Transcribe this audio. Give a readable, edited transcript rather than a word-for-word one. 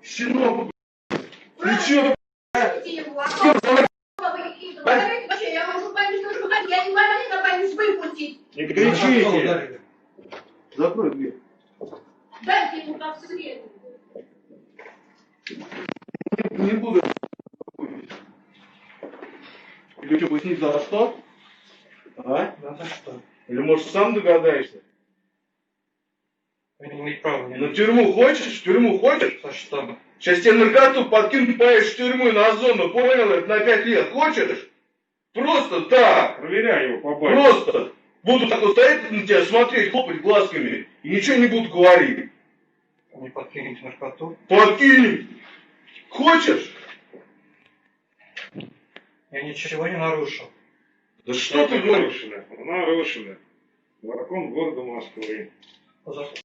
Щенок, ты чё, я могу память, я не могу на память выпустить. не кричите. Закрой дверь. Дайте ему там свет. Не буду. Или что, пояснить за что? А? Да за что? Или может сам догадаешься? Вы не имеете права. На тюрьму хочешь? В тюрьму хочешь? За что? Сейчас тебе наркоту подкинут, поедешь в тюрьму на зону, понял? Это на 5 лет. Хочешь? Просто так. Проверяй его по базе. Просто. Буду так вот стоять на тебя, смотреть, хлопать глазками. И ничего не буду говорить. Не подкинете наркоту? Подкинем. Хочешь? Я ничего не нарушил. Да что ты говоришь? Нарушено. Нарушено. Закон города Москвы. За